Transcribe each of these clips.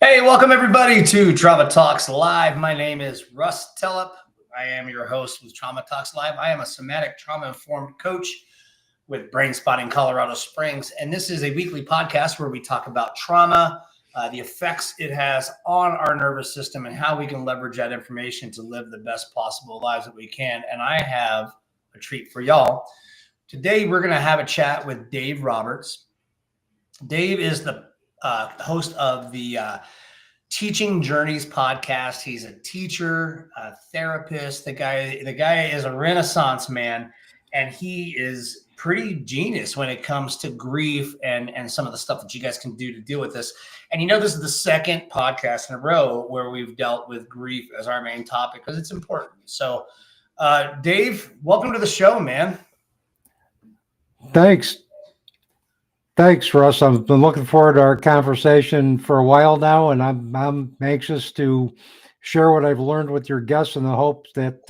Hey, welcome everybody to Trauma Talks Live. My name is Russ Tellup. I am your host with Trauma Talks Live. I am a somatic trauma-informed coach with Brain Spotting Colorado Springs, and this is a weekly podcast where we talk about trauma, the effects it has on our nervous system, and how we can leverage that information to live the best possible lives that we can. And I have a treat for y'all. Today, we're going to have a chat with Dave Roberts. Dave is the host of the Teaching Journeys podcast. He's a teacher, a therapist. The guy is a Renaissance man, and he is pretty genius when it comes to grief and some of the stuff that you guys can do to deal with this. And this is the second podcast in a row where we've dealt with grief as our main topic because it's important. So, Dave, welcome to the show, man. Thanks, Russ. I've been looking forward to our conversation for a while now, and I'm anxious to share what I've learned with your guests in the hope that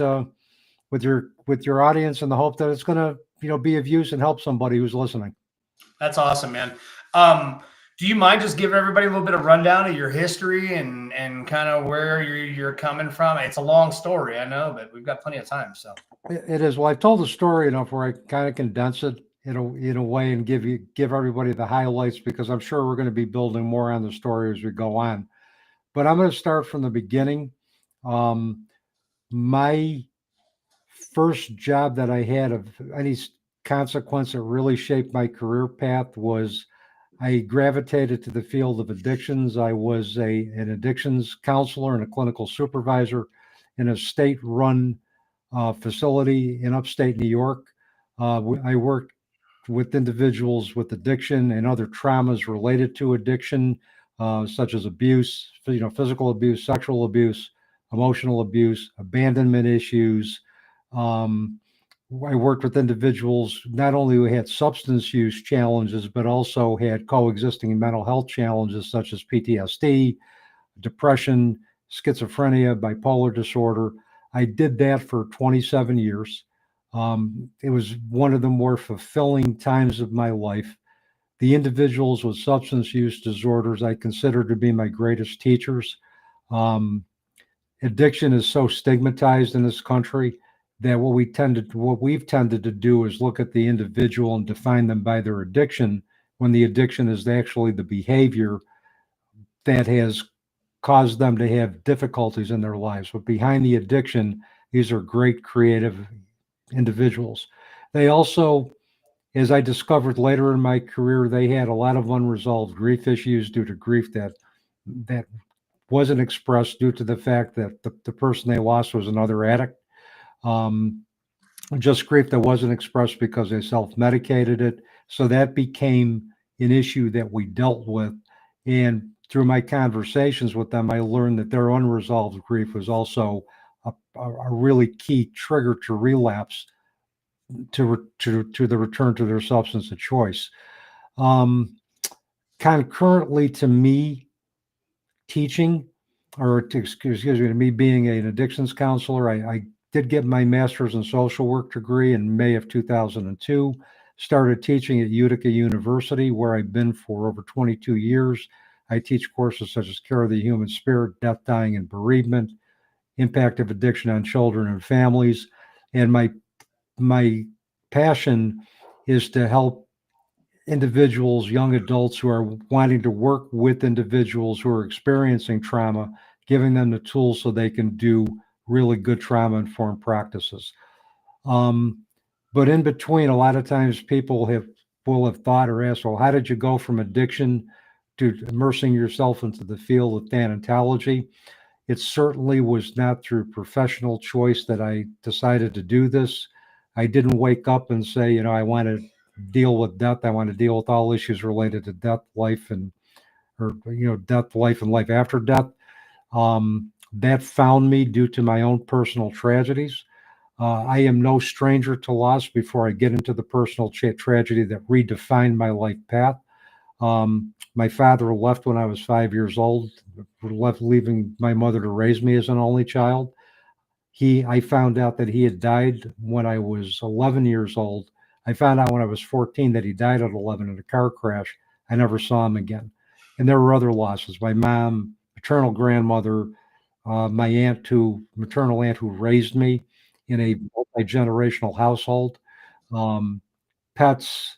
with your audience, in the hope that it's going to be of use and help somebody who's listening. That's awesome, man. Do you mind just giving everybody a little bit of rundown of your history and kind of where you're coming from? It's a long story, I know, but we've got plenty of time. So it is. Well, I've told the story enough where I kind of condense it in a way and give everybody the highlights, because I'm sure we're going to be building more on the story as we go on. But I'm going to start from the beginning. My first job that I had of any consequence that really shaped my career path was I gravitated to the field of addictions. I was an addictions counselor and a clinical supervisor in a state-run facility in upstate New York. I worked with individuals with addiction and other traumas related to addiction, such as abuse, physical abuse, sexual abuse, emotional abuse, abandonment issues. I worked with individuals not only who had substance use challenges, but also had coexisting mental health challenges such as PTSD, depression, schizophrenia, bipolar disorder. I did that for 27 years. It was one of the more fulfilling times of my life. The individuals with substance use disorders I consider to be my greatest teachers. Addiction is so stigmatized in this country that what we've tended to do is look at the individual and define them by their addiction, when the addiction is actually the behavior that has caused them to have difficulties in their lives. But behind the addiction, these are great creative individuals. They also, as I discovered later in my career, they had a lot of unresolved grief issues due to grief that wasn't expressed due to the fact that the person they lost was another addict. Just grief that wasn't expressed because they self-medicated it. So that became an issue that we dealt with. And through my conversations with them, I learned that their unresolved grief was also a really key trigger to relapse, to the return to their substance of choice. Concurrently to me teaching, to me being an addictions counselor, I did get my master's in social work degree in May of 2002, started teaching at Utica University, where I've been for over 22 years. I teach courses such as Care of the Human Spirit, Death, Dying, and Bereavement, Impact of Addiction on Children and Families. And my passion is to help individuals, young adults who are wanting to work with individuals who are experiencing trauma, giving them the tools so they can do really good trauma-informed practices. But in between, a lot of times people will have thought or asked, well, how did you go from addiction to immersing yourself into the field of thanatology? It certainly was not through professional choice that I decided to do this. I didn't wake up and say, I want to deal with death. I want to deal with all issues related to death, life, death, life, and life after death. That found me due to my own personal tragedies. I am no stranger to loss before I get into the personal tragedy that redefined my life path. My father left when I was 5 years old, leaving my mother to raise me as an only child. I found out that he had died when I was 11 years old. I found out when I was 14 that he died at 11 in a car crash. I never saw him again. And there were other losses. My mom maternal grandmother, my maternal aunt who raised me in a multi-generational household, pets.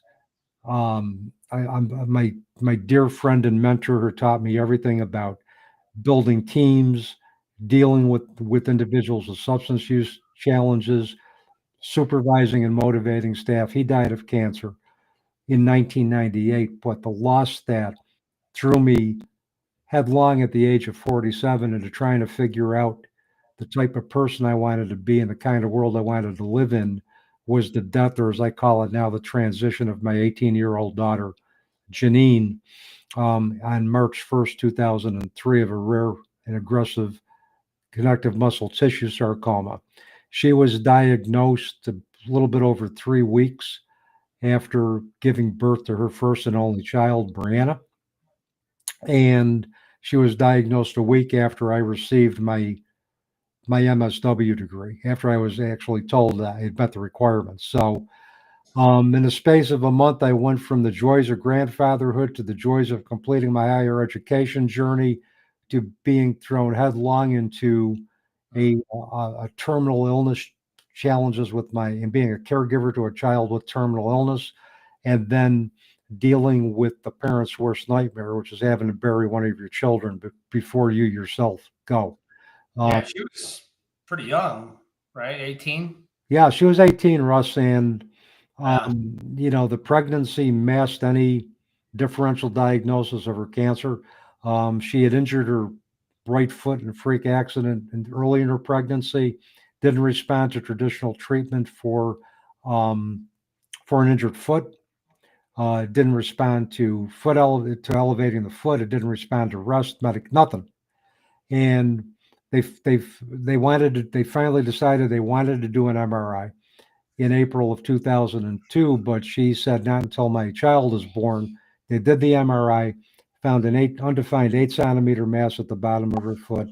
My dear friend and mentor who taught me everything about building teams, dealing with individuals with substance use challenges, supervising and motivating staff. He died of cancer in 1998, but the loss that threw me headlong at the age of 47 into trying to figure out the type of person I wanted to be and the kind of world I wanted to live in was the death, or as I call it now, the transition of my 18-year-old daughter, Jeannine, on March 1st, 2003, of a rare and aggressive connective muscle tissue sarcoma. She was diagnosed a little bit over 3 weeks after giving birth to her first and only child, Brianna. And she was diagnosed a week after I received my MSW degree, after I was actually told that I had met the requirements. So in the space of a month, I went from the joys of grandfatherhood to the joys of completing my higher education journey to being thrown headlong into a terminal illness challenges and being a caregiver to a child with terminal illness, and then dealing with the parent's worst nightmare, which is having to bury one of your children before you yourself go. Yeah, she was pretty young, right? 18. Yeah, she was 18, Russ, and Yeah. the pregnancy masked any differential diagnosis of her cancer. She had injured her right foot in a freak accident early in her pregnancy, didn't respond to traditional treatment for an injured foot. Didn't respond to to elevating the foot. It didn't respond to rest, nothing. And they finally decided they wanted to do an MRI in April of 2002, but she said not until my child is born. They did the MRI, found an undefined 8 centimeter mass at the bottom of her foot.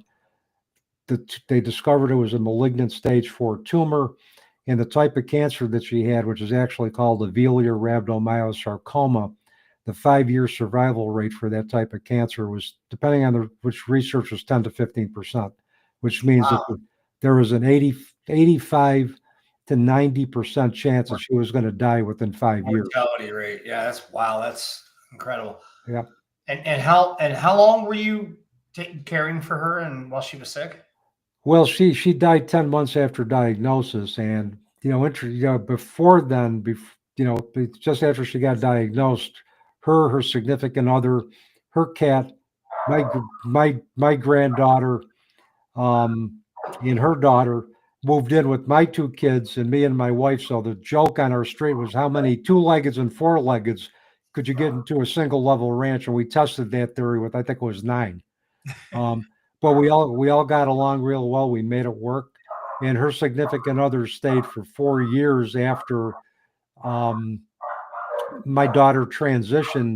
They discovered it was a malignant stage 4 tumor, and the type of cancer that she had, which is actually called a velar rhabdomyosarcoma, the 5-year survival rate for that type of cancer was, depending on which research, was 10 to 15%, which means that Wow. there was an 85 to 90% chance that she was going to die within 5 years. Mortality rate. Yeah, that's wow. That's incredible. Yeah. And how long were you caring for her and while she was sick? Well, she died 10 months after diagnosis, and before then, just after she got diagnosed, her significant other, her cat, my granddaughter, and her daughter moved in with my 2 kids and me and my wife. So the joke on our street was how many 2-leggeds and 4-leggeds could you get into a single level ranch, and we tested that theory with, I think it was 9. But we all got along real well. We made it work, and her significant other stayed for 4 years after my daughter transitioned,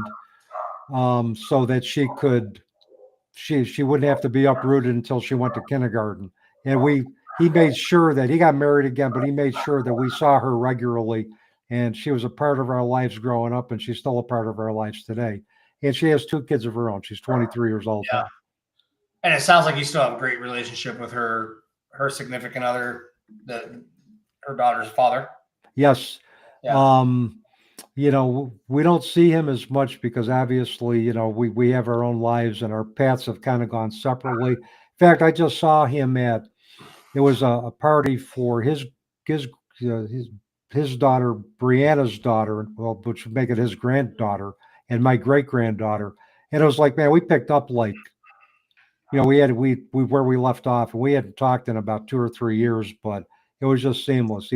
so that she wouldn't have to be uprooted until she went to kindergarten. And he made sure that he got married again, but he made sure that we saw her regularly, and she was a part of our lives growing up, and she's still a part of our lives today. And she has 2 kids of her own. She's 23 years old Yeah. now. And it sounds like you still have a great relationship with her significant other, her daughter's father. Yes. Yeah. We don't see him as much because obviously, we have our own lives and our paths have kind of gone separately. In fact, I just saw him it was a party for his his daughter, Brianna's daughter, well, which would make it his granddaughter, and my great granddaughter. And it was like, man, we picked up we where we left off, and we hadn't talked in about 2 or 3 years, but it was just seamless.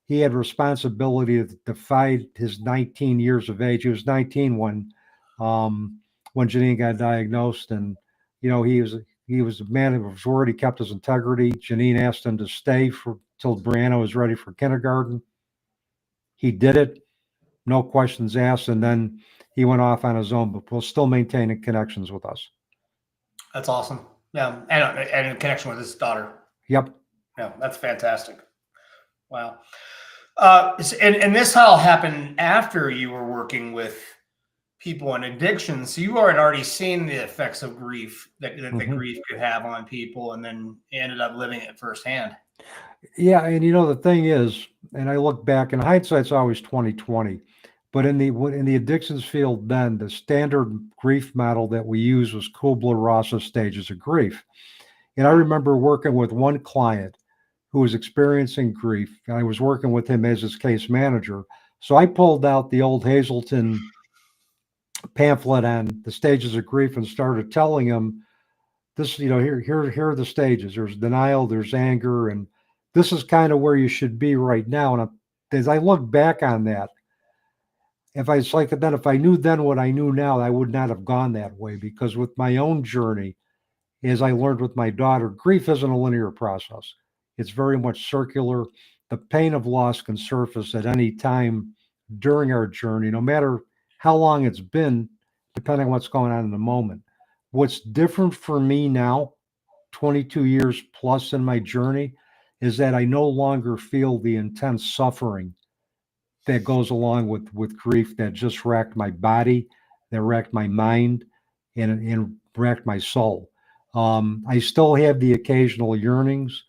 He had responsibility that defied his 19 years of age. He was 19 when Jeannine got diagnosed, and he was a man of his word. He kept his integrity. Jeannine asked him to stay till Brianna was ready for kindergarten. He did it, no questions asked, and then he went off on his own, but will still maintaining connections with us. That's awesome. Yeah. And in connection with his daughter. Yep. Yeah. That's fantastic. Wow. And this all happened after you were working with people in addiction. So you had already seen the effects of grief that the Mhm. grief could have on people, and then you ended up living it firsthand. Yeah, and the thing is, and I look back, and hindsight's always 2020, but in the addictions field then, the standard grief model that we use was Kubler-Ross's stages of grief. And I remember working with one client who was experiencing grief, and I was working with him as his case manager. So I pulled out the old Hazelton pamphlet on the stages of grief and started telling him this, here are the stages. There's denial, there's anger, and this is kind of where you should be right now. And as I look back on that, if I knew then what I knew now, I would not have gone that way, because with my own journey, as I learned with my daughter, grief isn't a linear process. It's very much circular. The pain of loss can surface at any time during our journey, no matter how long it's been, depending on what's going on in the moment. What's different for me now, 22 years plus in my journey, is that I no longer feel the intense suffering that goes along with grief that just racked my body, that racked my mind, and racked my soul. I still have the occasional yearnings,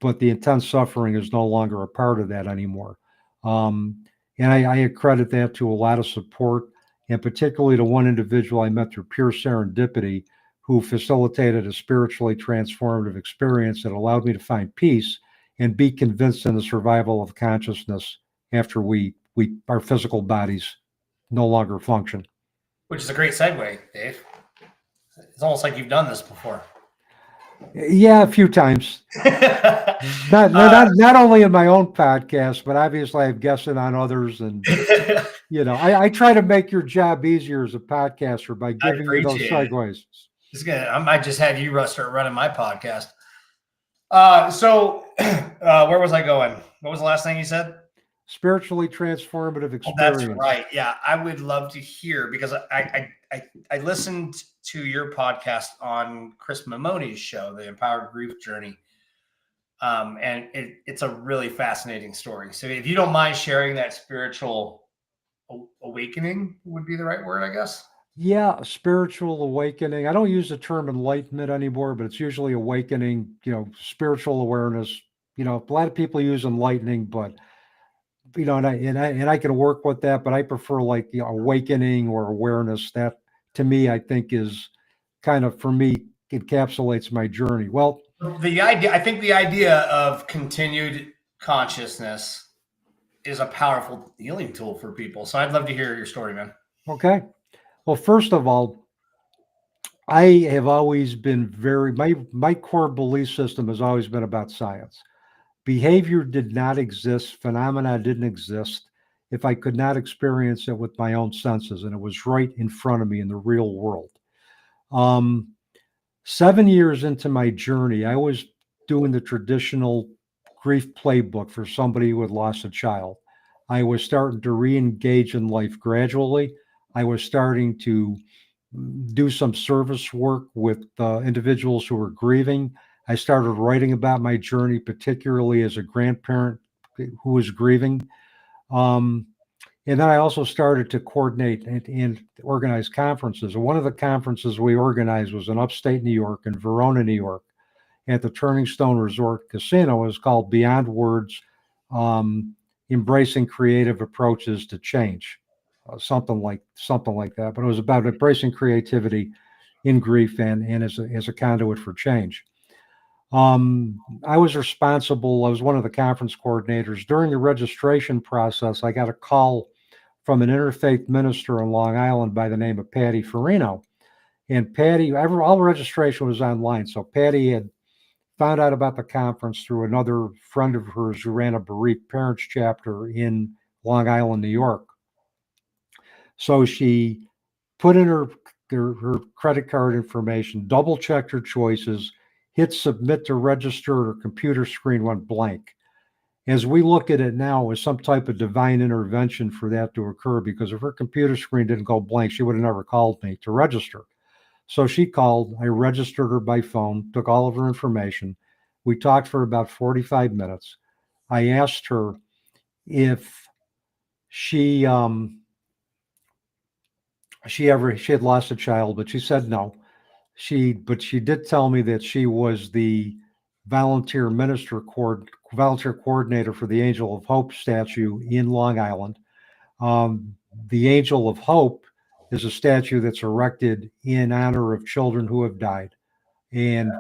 but the intense suffering is no longer a part of that anymore. Um, and I accredit that to a lot of support, and particularly to one individual I met through pure serendipity, who facilitated a spiritually transformative experience that allowed me to find peace and be convinced in the survival of consciousness after our physical bodies no longer function. Which is a great segue, Dave. It's almost like you've done this before. Yeah, a few times. Not only in my own podcast, but obviously I've guested on others, and I try to make your job easier as a podcaster by giving you those segues. I might just have you start running my podcast. So where was I going? What was the last thing you said? Spiritually transformative experience. That's right. Yeah, I would love to hear, because I listened to your podcast on Chris Mamoni's show, The Empowered Grief Journey. And it's a really fascinating story. So if you don't mind sharing that spiritual awakening, would be the right word, I guess. Yeah, spiritual awakening. I don't use the term enlightenment anymore, but it's usually awakening, spiritual awareness. A lot of people use enlightening, but and I can work with that, but I prefer like awakening or awareness. That to me, I think is kind of, for me, encapsulates my journey. Well, I think the idea of continued consciousness is a powerful healing tool for people. So I'd love to hear your story, man. Okay. Well, first of all, I have always been my core belief system has always been about science. Behavior did not exist, phenomena didn't exist if I could not experience it with my own senses, and it was right in front of me in the real world. 7 years into my journey, I was doing the traditional grief playbook for somebody who had lost a child. I was starting to re-engage in life gradually. I was starting to do some service work with individuals who were grieving. I started writing about my journey, particularly as a grandparent who was grieving. And then I also started to coordinate and organize conferences. And one of the conferences we organized was in upstate New York, in Verona, New York, at the Turning Stone Resort Casino. It was called Beyond Words, Embracing Creative Approaches to Change, something like that. But it was about embracing creativity in grief and as a conduit for change. I was one of the conference coordinators. During the registration process, I got a call from an interfaith minister in Long Island by the name of Patty Farino. And Patty, all the registration was online. So Patty had found out about the conference through another friend of hers who ran a bereaved parents chapter in Long Island, New York. So she put in her credit card information, double checked her choices, hit submit to register, her computer screen went blank. As we look at it now, as some type of divine intervention for that to occur, because if her computer screen didn't go blank, she would have never called me to register. So she called, I registered her by phone, took all of her information. We talked for about 45 minutes. I asked her if she she had lost a child, but she said no. But she did tell me that she was the volunteer volunteer coordinator for the Angel of Hope statue in Long Island. The Angel of Hope is a statue that's erected in honor of children who have died. And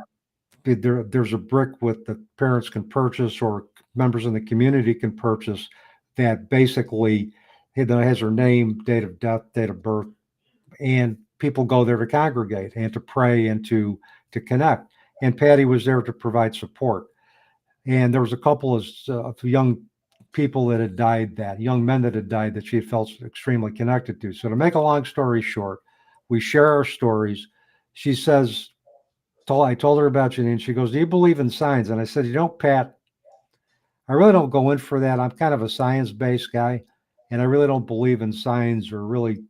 there's a brick with the parents can purchase or members in the community can purchase that basically has her name, date of death, date of birth, and people go there to congregate and to pray and to connect. And Patty was there to provide support. And there was a couple of young people that had died, young men that had died that she felt extremely connected to. So to make a long story short, we share our stories. She says, I told her about Jeannine. She goes, "Do you believe in signs?" And I said, Pat, I really don't go in for that. I'm kind of a science-based guy, and I really don't believe in signs or really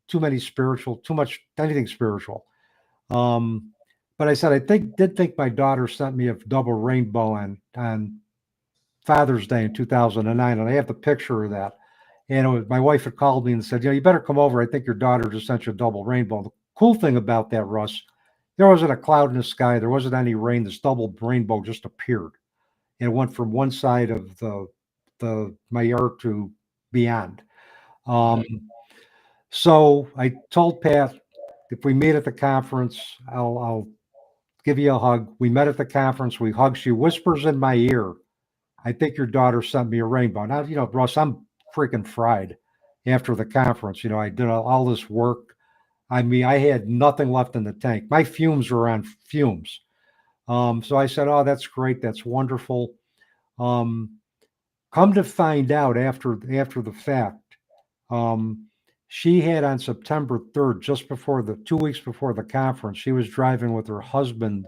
too much anything spiritual. But I said, did think my daughter sent me a double rainbow on Father's Day in 2009, and I have the picture of that. And my wife had called me and said, you better come over. I think your daughter just sent you a double rainbow. The cool thing about that, Russ, there wasn't a cloud in the sky. There wasn't any rain. This double rainbow just appeared. And it went from one side of my yard to beyond. So I told Pat, if we meet at the conference, I'll give you a hug. We met at the conference. We hugged. She whispers in my ear, "I think your daughter sent me a rainbow." Now, Russ, I'm freaking fried after the conference. I did all this work. I mean, I had nothing left in the tank. My fumes were on fumes. So I said, "Oh, that's great. That's wonderful." Come to find out after the fact, she had on September 3rd, just before 2 weeks before the conference, she was driving with her husband,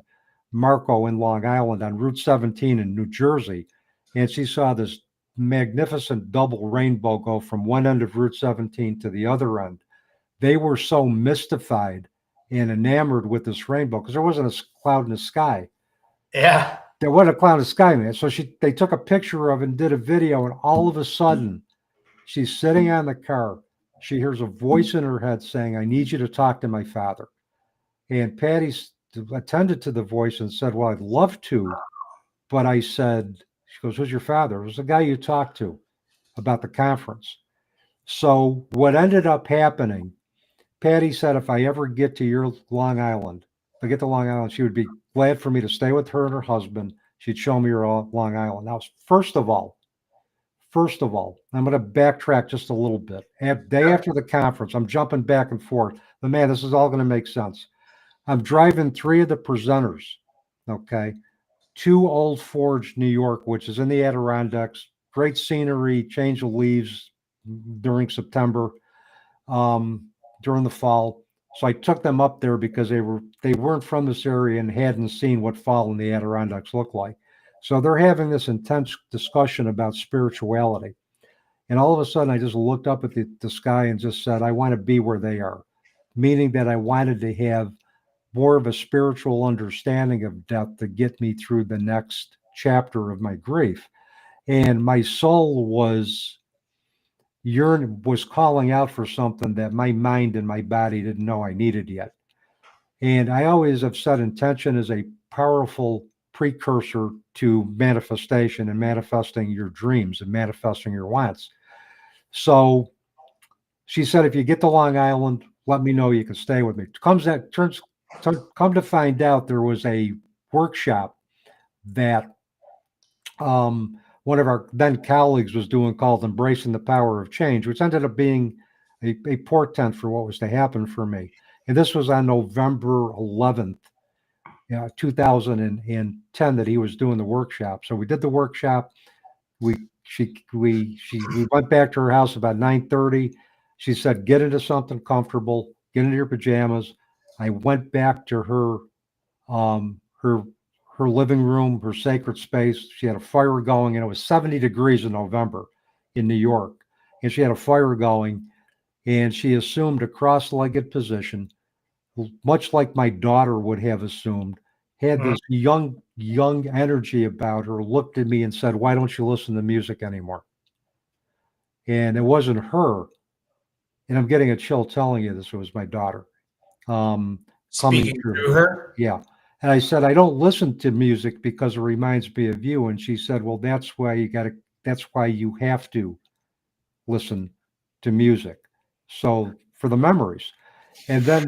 Marco, in Long Island on Route 17 in New Jersey. And she saw this magnificent double rainbow go from one end of Route 17 to the other end. They were so mystified and enamored with this rainbow because there wasn't a cloud in the sky. Yeah. There wasn't a cloud in the sky, man. So they took a picture of it and did a video, and all of a sudden, she's sitting on the car. She hears a voice in her head saying, "I need you to talk to my father." And Patty attended to the voice and said, "Well, I'd love to." But I said, she goes, "Who's your father?" "It was the guy you talked to about the conference." So what ended up happening, Patty said, if I ever get to your Long Island, if I get to Long Island, she would be glad for me to stay with her and her husband. She'd show me her Long Island. Now, first of all, I'm going to backtrack just a little bit. Day after the conference, I'm jumping back and forth. But man, this is all going to make sense. I'm driving 3 of the presenters, okay, to Old Forge, New York, which is in the Adirondacks. Great scenery, change of leaves during September, during the fall. So I took them up there because they weren't from this area and hadn't seen what fall in the Adirondacks looked like. So they're having this intense discussion about spirituality. And all of a sudden, I just looked up at the sky and just said, I want to be where they are, meaning that I wanted to have more of a spiritual understanding of death to get me through the next chapter of my grief. And my soul was calling out for something that my mind and my body didn't know I needed yet. And I always have said intention is a powerful precursor to manifestation and manifesting your dreams and manifesting your wants. So she said, if you get to Long Island, let me know. You can stay with me. Come to find out, there was a workshop that one of our then colleagues was doing called Embracing the Power of Change, which ended up being a portent for what was to happen for me. And this was on November 11th, 2010, that he was doing the workshop. So we did the workshop. We went back to her house about 9:30. She said, "Get into something comfortable, get into your pajamas." I went back to her her living room, her sacred space. She had a fire going, and it was 70 degrees in November in New York. And she had a fire going, and she assumed a cross-legged position, much like my daughter would have assumed, had this young energy about her, looked at me and said, "Why don't you listen to music anymore?" And it wasn't her. and I'm getting a chill telling you this, was my daughter coming Speaking through. through her. Yeah. And I said, I don't listen to music because it reminds me of you. And she said, well, that's why you have to listen to music. So for the memories. And then,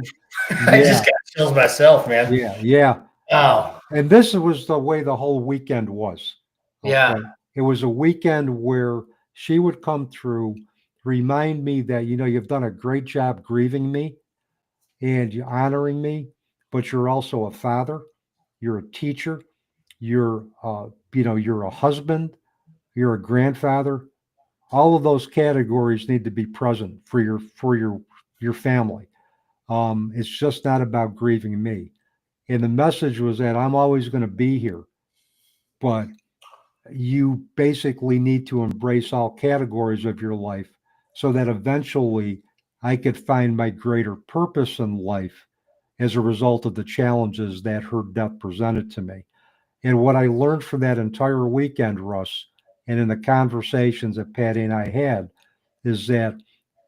I yeah, just got chills myself, man. yeah. Oh, And this was the way the whole weekend was. yeah. Okay. It was a weekend where she would come through, remind me that, you've done a great job grieving me and you honoring me, but you're also a father, you're a teacher, you're a husband, you're a grandfather. All of those categories need to be present for your family. It's just not about grieving me. And the message was that I'm always going to be here, but you basically need to embrace all categories of your life so that eventually I could find my greater purpose in life as a result of the challenges that her death presented to me. And what I learned from that entire weekend, Russ, and in the conversations that Patty and I had, is that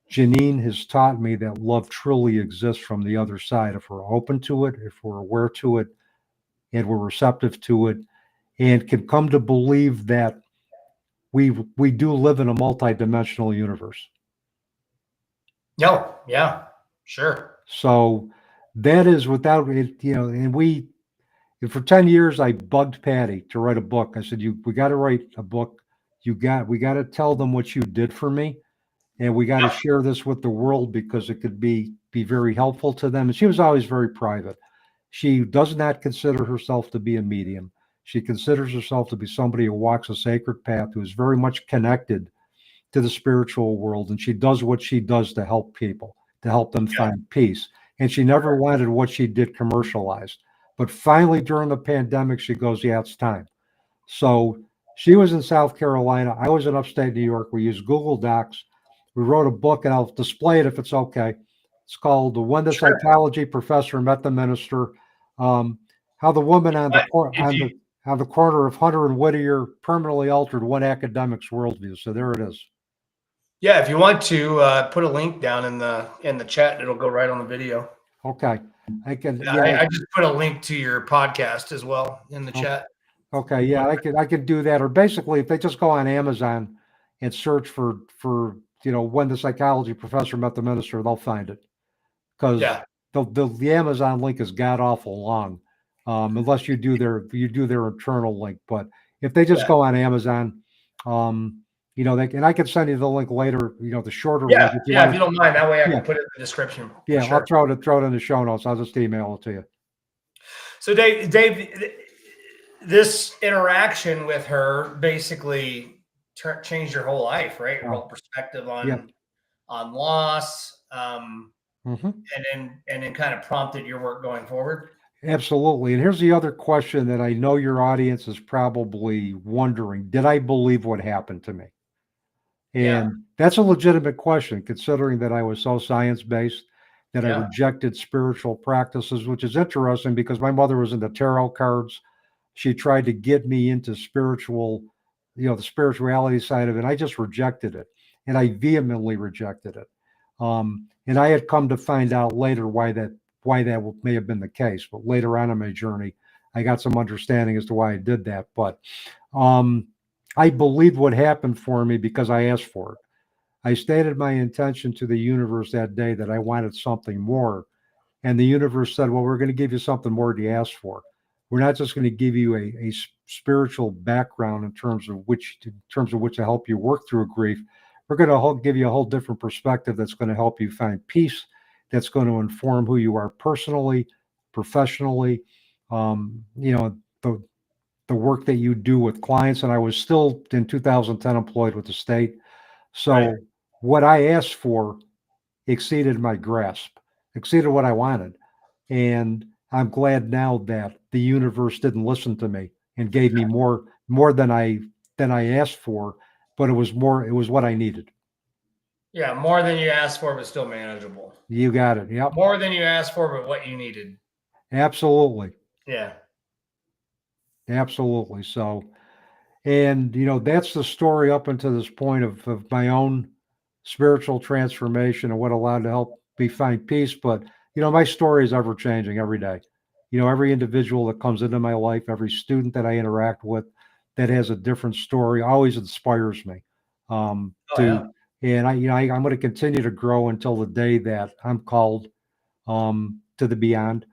Jeannine has taught me that love truly exists from the other side. If we're open to it, if we're aware to it, and we're receptive to it, and can come to believe that we do live in a multidimensional universe. No, yeah, sure. So that is without it, and for 10 years I bugged Patty to write a book. I said, we got to write a book. We got to tell them what you did for me. And we got to Yep. share this with the world because it could be very helpful to them. And she was always very private. She does not consider herself to be a medium. She considers herself to be somebody who walks a sacred path, who is very much connected to the spiritual world. And she does what she does to help people, to help them Yep. find peace. And she never wanted what she did commercialized. But finally, during the pandemic, she goes, yeah, it's time. So she was in South Carolina. I was in upstate New York. We used Google Docs. We wrote a book, and I'll display it if it's okay. It's called "When the Sure. Psychology Professor Met the Minister." How the woman on the corner of Hunter and Whittier permanently altered one academic's worldview. So there it is. Yeah, if you want to put a link down in the chat, it'll go right on the video. Okay, I can. I just put a link to your podcast as well in the chat. Okay, yeah, I could do that. Or basically, if they just go on Amazon and search for when the psychology professor met the minister, they'll find it. Because Yeah. the Amazon link is god awful long, unless you do their internal link. But if they just go on Amazon, and I can send you the link later. The shorter link if you If want. you don't mind, that way I can put it in the description. Yeah, Sure. I'll throw it in the show notes. I'll just email it to you. So Dave, this interaction with her basically changed your whole life, right? Your whole perspective on loss, Mm-hmm. and then kind of prompted your work going forward. Absolutely. And here's the other question that I know your audience is probably wondering. Did I believe what happened to me? And that's a legitimate question, considering that I was so science-based, that I rejected spiritual practices, which is interesting because my mother was into tarot cards. She tried to get me into spiritual, the spirituality side of it. I just rejected it. And I vehemently rejected it. And I had come to find out later why that may have been the case. But later on in my journey, I got some understanding as to why I did that. But I believed what happened for me because I asked for it. I stated my intention to the universe that day that I wanted something more. And the universe said, well, we're going to give you something more than you asked for. We're not just going to give you a spiritual background in terms of which to help you work through grief. We're going to give you a whole different perspective that's going to help you find peace, that's going to inform who you are personally, professionally, the work that you do with clients. And I was still in 2010 employed with the state. So what I asked for exceeded my grasp, exceeded what I wanted. And I'm glad now that the universe didn't listen to me and gave me more than I asked for, but it was what I needed. Yeah, more than you asked for, but still manageable. You got it. Yep. More than you asked for, but what you needed. Absolutely. Yeah. Absolutely. So, and that's the story up until this point of my own spiritual transformation and what allowed to help me find peace. But, my story is ever changing every day. Every individual that comes into my life, every student that I interact with that has a different story always inspires me. Oh, yeah. And I'm going to continue to grow until the day that I'm called to the beyond.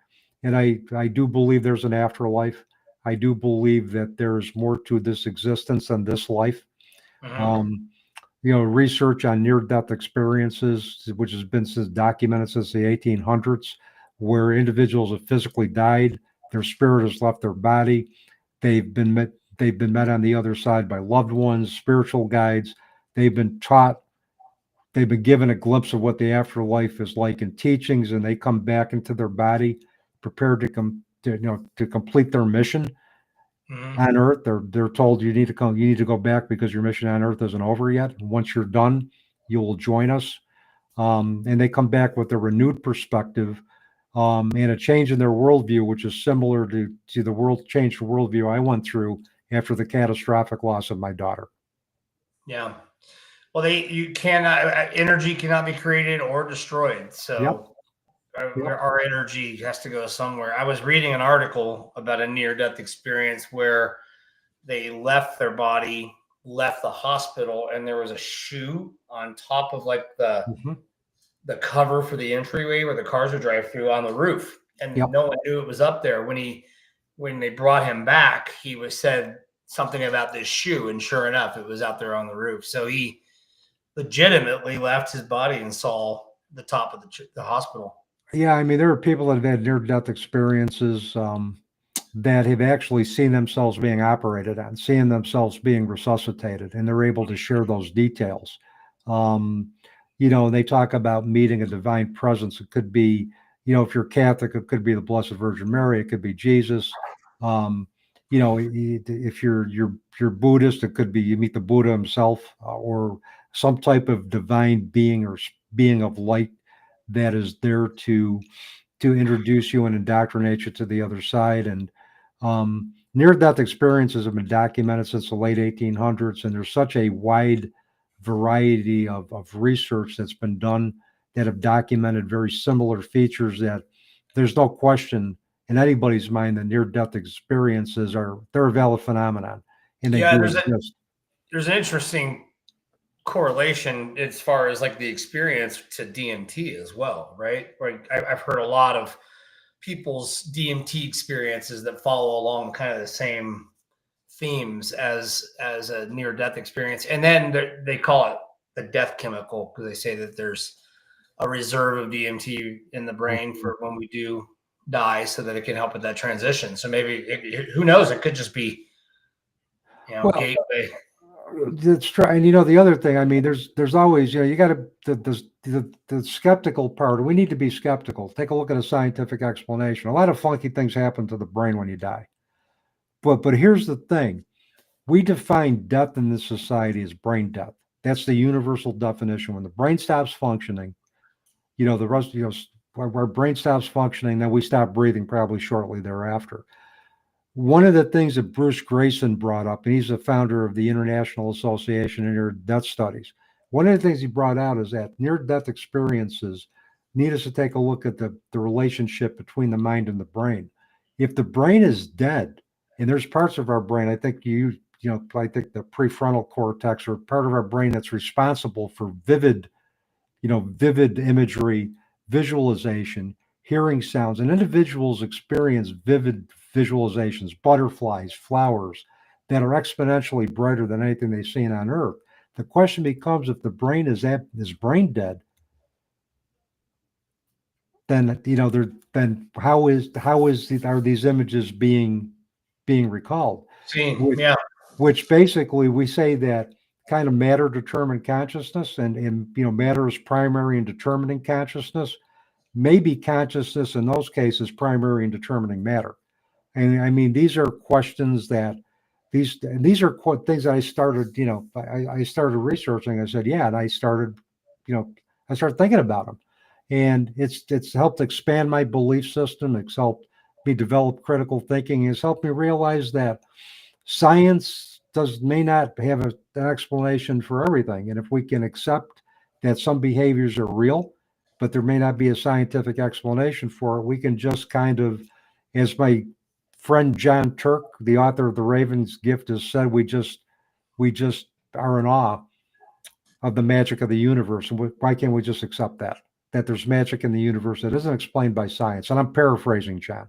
And I do believe there's an afterlife. I do believe that there's more to this existence than this life. Mhm. Research on near-death experiences, which has been documented since the 1800s, where individuals have physically died, their spirit has left their body, they've been met on the other side by loved ones, spiritual guides, they've been taught, they've been given a glimpse of what the afterlife is like in teachings, and they come back into their body prepared to complete their mission Mhm. on Earth. They're told you need to go back because your mission on Earth isn't over yet. Once you're done, you will join us. And they come back with a renewed perspective and a change in their worldview, which is similar to the worldview I went through after the catastrophic loss of my daughter. Yeah. Well, you cannot, energy cannot be created or destroyed. Yep. So Yep. our energy has to go somewhere. I was reading an article about a near-death experience where they left their body, left the hospital, and there was a shoe on top of like Mhm. the cover for the entryway where the cars would drive through on the roof, and Yep. no one knew it was up there. When they brought him back, he was said something about this shoe, and sure enough, it was out there on the roof. So he legitimately left his body and saw the top of the hospital. Yeah, I mean, there are people that have had near-death experiences that have actually seen themselves being operated on, seeing themselves being resuscitated, and they're able to share those details. Um, they talk about meeting a divine presence. It could be, if you're Catholic, it could be the Blessed Virgin Mary. It could be Jesus. Um, if you're Buddhist, it could be you meet the Buddha himself or some type of divine being or being of light that is there to introduce you and indoctrinate you to the other side. And near-death experiences have been documented since the late 1800s, and there's such a wide variety of research that's been done that have documented very similar features that there's no question in anybody's mind that near-death experiences they're a valid phenomenon, and they Yeah, do exist. there's an interesting correlation as far as like the experience to DMT as well, right? Like I've heard a lot of people's DMT experiences that follow along kind of the same themes as a near death experience, and then they call it the death chemical because they say that there's a reserve of DMT in the brain for when we do die, so that it can help with that transition. So maybe who knows? It could just be Well, gateway. that's try, and the other thing. I mean, there's always you got to the skeptical part. We need to be skeptical. Take a look at a scientific explanation. A lot of funky things happen to the brain when you die. But here's the thing: we define death in this society as brain death. That's the universal definition. When the brain stops functioning, the rest, our brain stops functioning, then we stop breathing probably shortly thereafter. One of the things that Bruce Grayson brought up, and he's the founder of the International Association of Near-Death Studies, one of the things he brought out is that near-death experiences need us to take a look at the relationship between the mind and the brain. If the brain is dead, and there's parts of our brain, I think I think the prefrontal cortex or part of our brain that's responsible for vivid imagery, visualization, hearing sounds, and individuals experience vivid visualizations, butterflies, flowers that are exponentially brighter than anything they've seen on Earth. The question becomes if the brain is brain dead, then then are these images being recalled? Seen, Which, yeah. which basically we say that kind of matter determined consciousness, and matter is primary in determining consciousness. Maybe consciousness in those cases primary in determining matter. And I mean, these are questions that these are things that I started, I started researching. I said, yeah, and I started thinking about them, and it's helped expand my belief system. It's helped me develop critical thinking. It's helped me realize that science may not have an explanation for everything, and if we can accept that some behaviors are real, but there may not be a scientific explanation for it. We can just kind of, as my friend John Turk, the author of The Raven's Gift, has said, we just are in awe of the magic of the universe. And why can't we just accept that there's magic in the universe that isn't explained by science? And I'm paraphrasing John.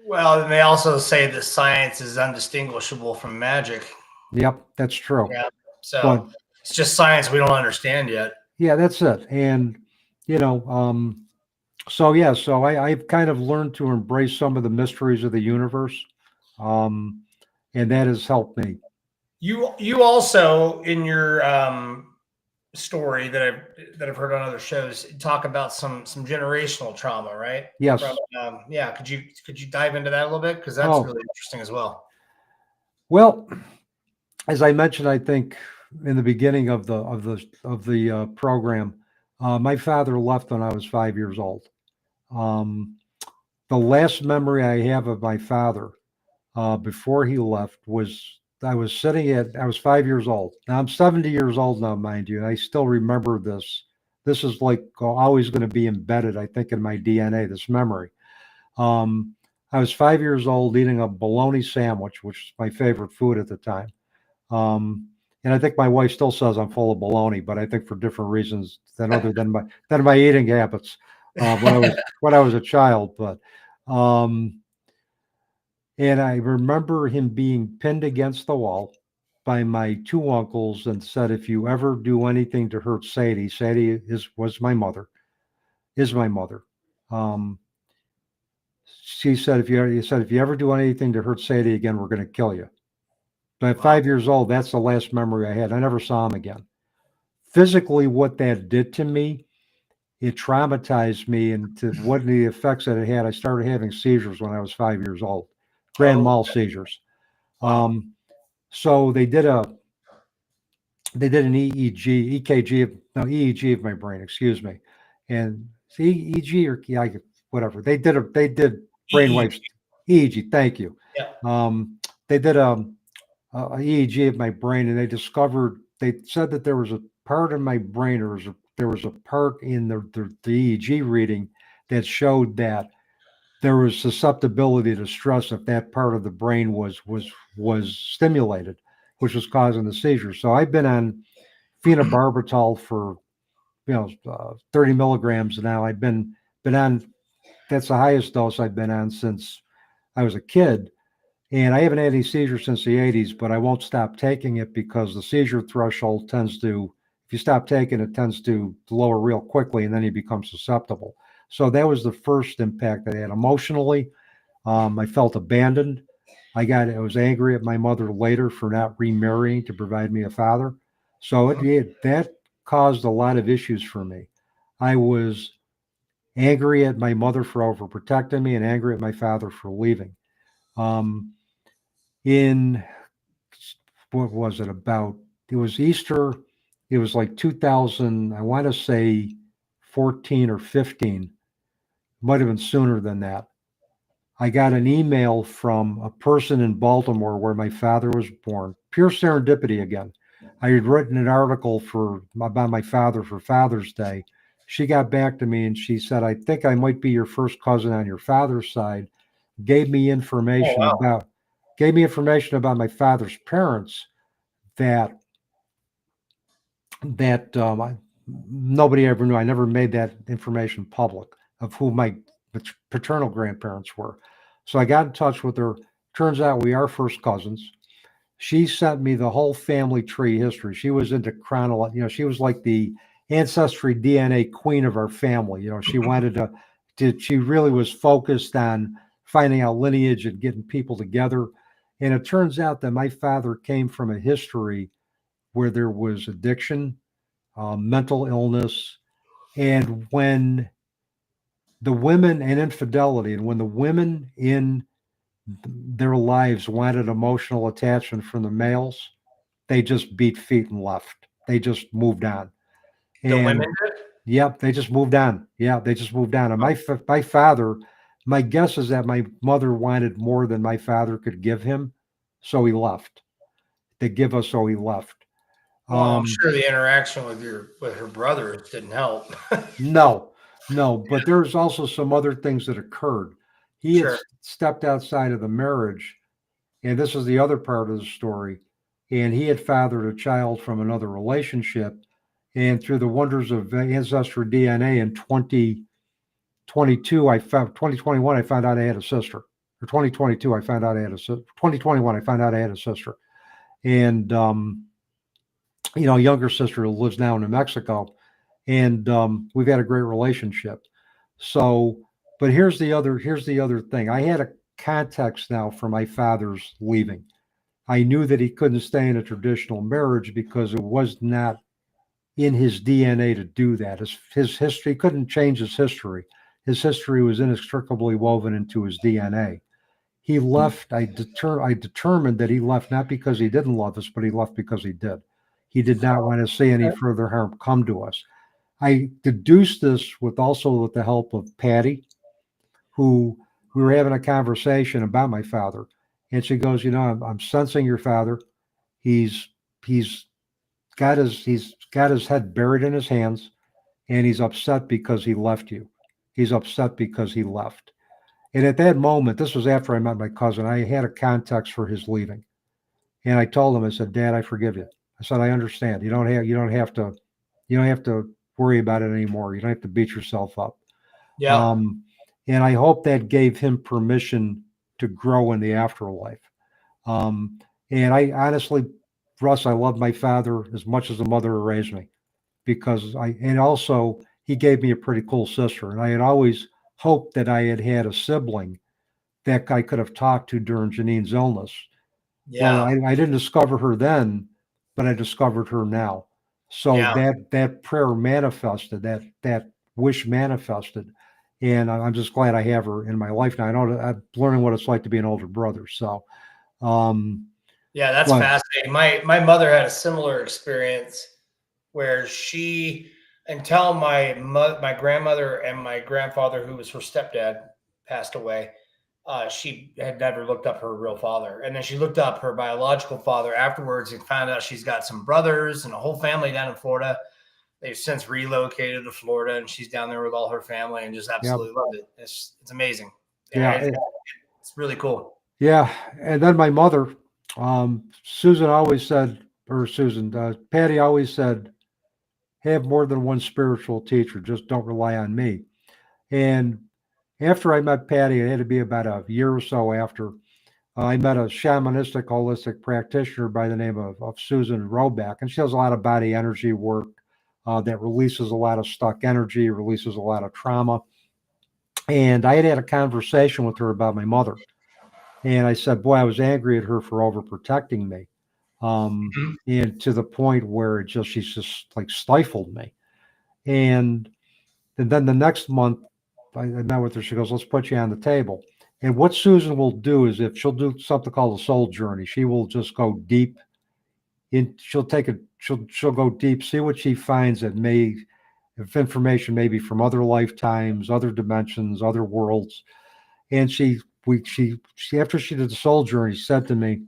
Well, and they also say that science is undistinguishable from magic. Yep, that's true. Yeah. So it's just science we don't understand yet. Yeah, that's it. And, so I've kind of learned to embrace some of the mysteries of the universe. And that has helped me. You also, in your story that I've heard on other shows, talk about some generational trauma, right? Yes. Yeah. Could you dive into that a little bit? Because that's really interesting as well. Well, as I mentioned, I think in the beginning of the program, my father left when I was 5 years old. The last memory I have of my father before he left was I was 5 years old. Now I'm 70 years old now, mind you, and I still remember this. This is like always going to be embedded, I think, in my DNA, this memory. I was 5 years old eating a bologna sandwich, which was my favorite food at the time. And I think my wife still says I'm full of baloney, but I think for different reasons other than my eating habits when I was a child. But and I remember him being pinned against the wall by my two uncles and said, "If you ever do anything to hurt Sadie," Sadie was my mother, is my mother. He said, if you ever do anything to hurt Sadie again, we're going to kill you. But at 5 years old, that's the last memory I had. I never saw him again. Physically, what that did to me, it traumatized me, and to what the effects that it had. I started having seizures when I was 5 years old, grand mal seizures. So they did an EEG of my brain, excuse me, and EEG or whatever. They did brainwaves, EEG. Thank you. Yeah. They did a EEG of my brain, and they said that there was a part in my brain, or there was a part in the EEG reading that showed that there was susceptibility to stress if that part of the brain was stimulated, which was causing the seizure. So I've been on phenobarbital for 30 milligrams now. I've been on, that's the highest dose I've been on since I was a kid. And I haven't had any seizures since the 80s, but I won't stop taking it because the seizure threshold tends to, if you stop taking it, tends to lower real quickly, and then you become susceptible. So that was the first impact I had emotionally. I felt abandoned. I was angry at my mother later for not remarrying to provide me a father. So that caused a lot of issues for me. I was angry at my mother for overprotecting me and angry at my father for leaving. In what was it about? It was Easter. It was like 2000, I want to say 14 or 15. Might have been sooner than that. I got an email from a person in Baltimore where my father was born. Pure serendipity again. I had written an article about my father for Father's Day. She got back to me and she said, "I think I might be your first cousin on your father's side." Gave me information about my father's parents that nobody ever knew. I never made that information public of who my paternal grandparents were. So I got in touch with her. Turns out we are first cousins. She sent me the whole family tree history. She was into chronology. She was like the ancestry DNA queen of our family. She wanted she really was focused on finding out lineage and getting people together. And it turns out that my father came from a history where there was addiction, mental illness, and when the women and infidelity, and when the women in their lives wanted emotional attachment from the males, they just beat feet and left. They just moved on. The women did? Yep, they just moved on. Yeah, they just moved on. And my father, my guess is that my mother wanted more than my father could give him, so he left. They give us, so he left. Well, I'm sure the interaction with her brothers didn't help. No, no, but there's also some other things that occurred. He had Sure. stepped outside of the marriage, and this is the other part of the story. And he had fathered a child from another relationship. And through the wonders of ancestry DNA in 2022, 2021, I found out I had a sister. Or 2022, I found out I had a sister. 2021, I found out I had a sister. And, younger sister who lives now in New Mexico. And we've had a great relationship. So, but here's the other thing. I had a context now for my father's leaving. I knew that he couldn't stay in a traditional marriage because it was not in his DNA to do that. His history couldn't change his history. His history was inextricably woven into his DNA. He left. I determined that he left not because he didn't love us, but he left because he did. He did not want to see any further harm come to us. I deduced this with the help of Patty, who we were having a conversation about my father, and she goes, I'm sensing your father. He's got his head buried in his hands, and he's upset because he left you. He's upset because he left. And at that moment, this was after I met my cousin, I had a context for his leaving. And I told him, I said, Dad, I forgive you. I said, I understand. You don't have to worry about it anymore. You don't have to beat yourself up. Yeah. And I hope that gave him permission to grow in the afterlife. And I honestly, Russ, I love my father as much as the mother who raised me, because also he gave me a pretty cool sister. And I had always hoped that I had a sibling that I could have talked to during Jeannine's illness. Yeah. Well, I didn't discover her then, but I discovered her now. So Yeah. that prayer manifested, that wish manifested. And I'm just glad I have her in my life now. I know I'm learning what it's like to be an older brother. So, yeah, that's fascinating. My mother had a similar experience where until my grandmother and my grandfather, who was her stepdad, passed away, she had never looked up her real father. And then she looked up her biological father afterwards and found out she's got some brothers and a whole family down in Florida. They've since relocated to Florida, and she's down there with all her family and just absolutely loved it. It's amazing. Yeah. It's really cool. Yeah. And then my mother, Patty always said, have more than one spiritual teacher. Just don't rely on me. And after I met Patty, it had to be about a year or so after, I met a shamanistic holistic practitioner by the name of Susan Roback, and she does a lot of body energy work that releases a lot of stuck energy, releases a lot of trauma. And I had a conversation with her about my mother. And I said, boy, I was angry at her for overprotecting me. And to the point where she's just like stifled me. And then the next month, I met with her. She goes, let's put you on the table. And what Susan will do is, if she'll do something called a soul journey, she will just go deep in. She'll go deep, see what she finds if information maybe from other lifetimes, other dimensions, other worlds. And she after she did the soul journey, said to me,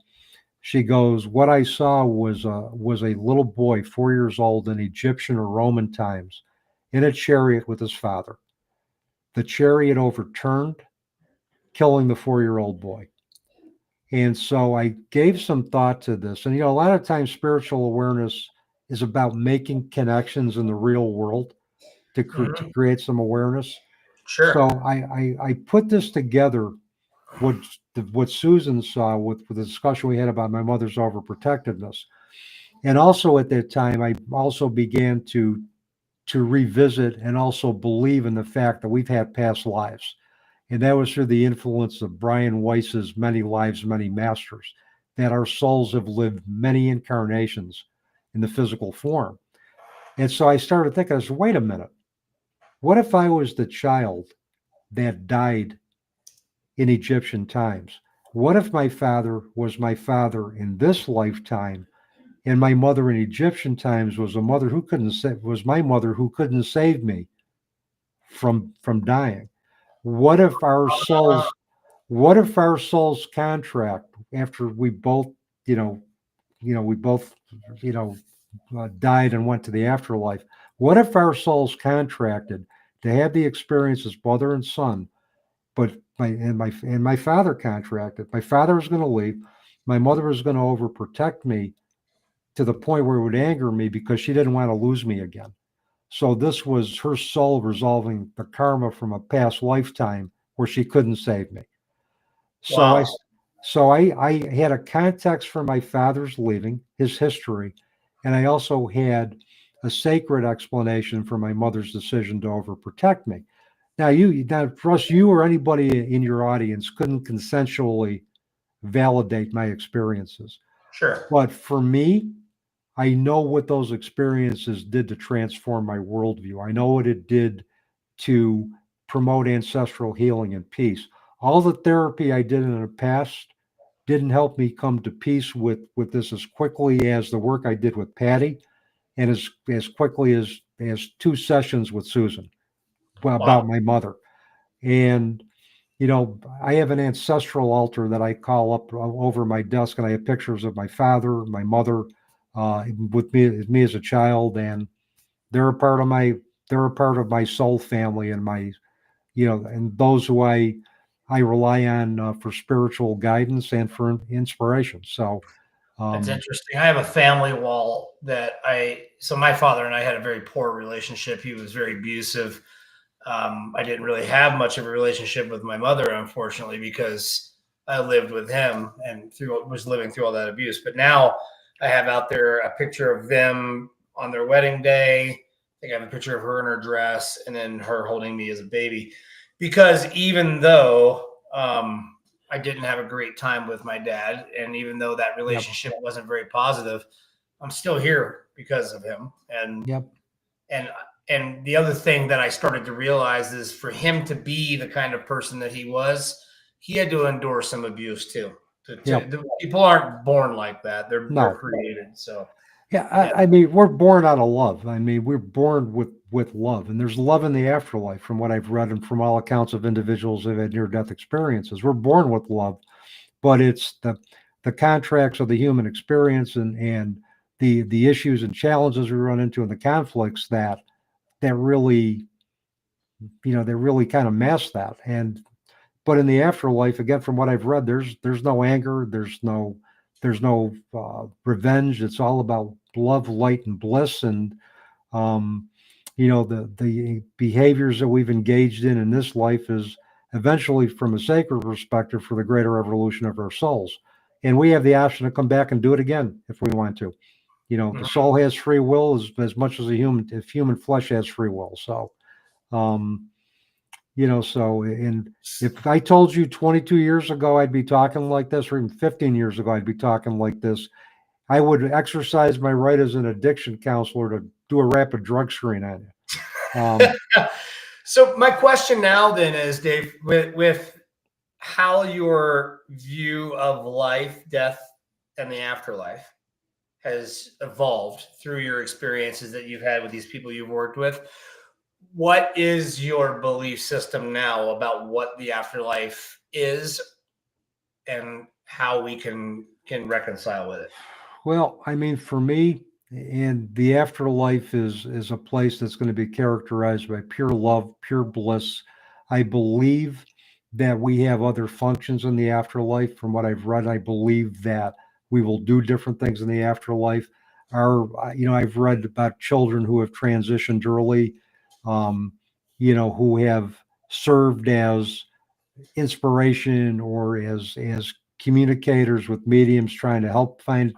she goes, what I saw was a little boy, 4 years old, in Egyptian or Roman times, in a chariot with his father. The chariot overturned, killing the 4-year-old boy. And so I gave some thought to this. And, a lot of times spiritual awareness is about making connections in the real world to create some awareness. Sure. So I put this together, what Susan saw with the discussion we had about my mother's overprotectiveness. And also at that time, I also began to revisit and also believe in the fact that we've had past lives. And that was through the influence of Brian Weiss's Many Lives, Many Masters, that our souls have lived many incarnations in the physical form. And so I started thinking, I said, wait a minute, what if I was the child that died in Egyptian times? What if my father was my father in this lifetime, and my mother in Egyptian times was my mother who couldn't save me from dying? What if our souls contract after we both, we both, died and went to the afterlife. What if our souls contracted to have the experience as mother and son, but my father contracted. My father was going to leave. My mother was going to overprotect me to the point where it would anger me because she didn't want to lose me again. So this was her soul resolving the karma from a past lifetime where she couldn't save me. So I Wow. so I had a context for my father's leaving, his history, and I also had a sacred explanation for my mother's decision to overprotect me. Now, Russ, you or anybody in your audience couldn't consensually validate my experiences. Sure. But for me, I know what those experiences did to transform my worldview. I know what it did to promote ancestral healing and peace. All the therapy I did in the past didn't help me come to peace with this as quickly as the work I did with Patty and as quickly as 2 sessions with Susan about Wow. my mother. And I have an ancestral altar that I call up over my desk, and I have pictures of my father, my mother, with me as a child, and they're a part of my soul family, and and those who I rely on for spiritual guidance and for inspiration. So, That's um, interesting. I have a family wall so my father and I had a very poor relationship. He was very abusive. I didn't really have much of a relationship with my mother, unfortunately, because I lived with him and was living through all that abuse. But now I have out there a picture of them on their wedding day. I think I have a picture of her in her dress and then her holding me as a baby. Because even though I didn't have a great time with my dad, and even though that yep, relationship wasn't very positive, I'm still here because of him. yep, And and the other thing that I started to realize is for him to be the kind of person that he was, he had to endure some abuse too. yep. The people aren't born like that; they're No, created. So yeah, yeah. I mean, we're born out of love. I mean, we're born with love, and there's love in the afterlife, from what I've read and from all accounts of individuals who've had near-death experiences. We're born with love, but it's the contracts of the human experience and the issues and challenges we run into and the conflicts that really they really kind of mask that. And but in the afterlife, again, from what I've read, there's no anger, there's no revenge. It's all about love, light, and bliss. And um, the behaviors that we've engaged in this life is eventually, from a sacred perspective, for the greater evolution of our souls. And we have the option to come back and do it again if we want to. The Mhm. soul has free will as much as if human flesh has free will. So, um, and if I told you 22 years ago I'd be talking like this, or even 15 years ago I'd be talking like this, I would exercise my right as an addiction counselor to do a rapid drug screen on you. So my question now then is, Dave, with how your view of life, death, and the afterlife has evolved through your experiences that you've had with these people you've worked with. What is your belief system now about what the afterlife is and how we can reconcile with it? Well, I mean, for me, and the afterlife is a place that's going to be characterized by pure love, pure bliss. I believe that we have other functions in the afterlife. From what I've read, I believe that we will do different things in the afterlife. I've read about children who have transitioned early, um, who have served as inspiration or as communicators with mediums trying to help find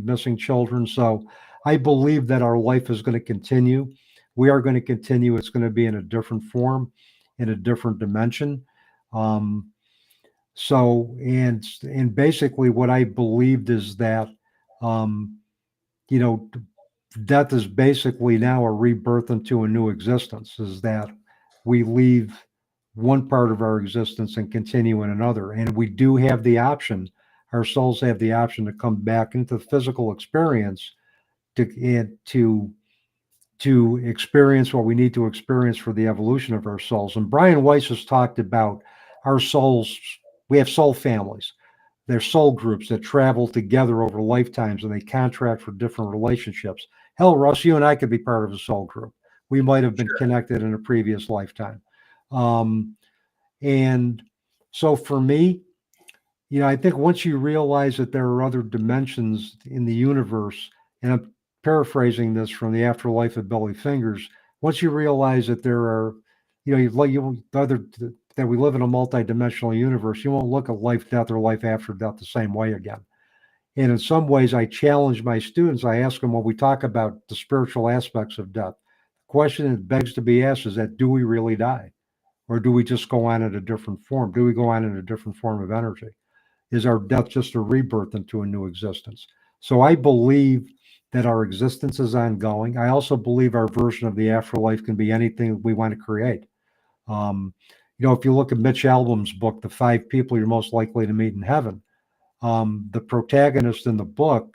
missing children. So I believe that our life is going to continue. We are going to continue. It's going to be in a different form, in a different dimension. Um, and basically what I believed is that um, you know death is basically now a rebirth into a new existence. Is that we leave one part of our existence and continue in another, and we do have the option. Our souls have the option to come back into the physical experience to experience what we need to experience for the evolution of our souls. And Brian Weiss has talked about our souls. We have soul families. They're soul groups that travel together over lifetimes and they contract for different relationships. Hell, Russ, you and I could be part of a soul group. We might have been connected in a previous lifetime. And so for me, I think once you realize that there are other dimensions in the universe, and I'm paraphrasing this from the Afterlife of Billy Fingers, once you realize that there are, that we live in a multi-dimensional universe, you won't look at life, death, or life after death the same way again. And in some ways, I challenge my students. I ask them when we talk about the spiritual aspects of death, the question that begs to be asked is that, do we really die? Or do we just go on in a different form? Do we go on in a different form of energy? Is our death just a rebirth into a new existence? So I believe that our existence is ongoing. I also believe our version of the afterlife can be anything we want to create. If you look at Mitch Albom's book, The 5 People You're Most Likely to Meet in Heaven, the protagonist in the book